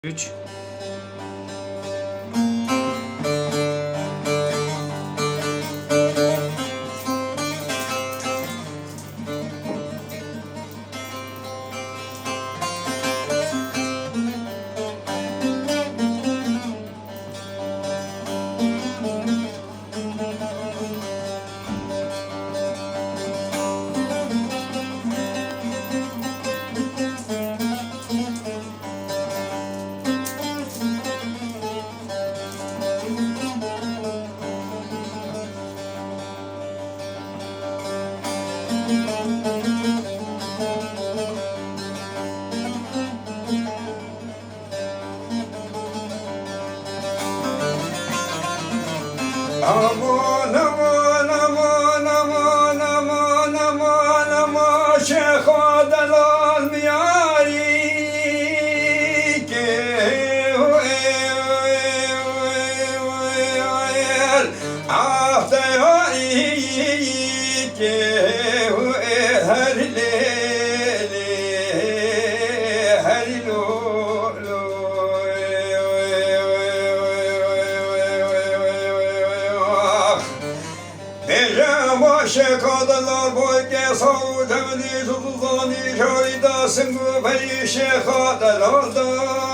3 Aman aman aman aman aman aman aman şehadet almayari ki ahte ki her leyli her lulu şekadeler boyke savu temeli tutulani şahidasın bu peyi şekadelerden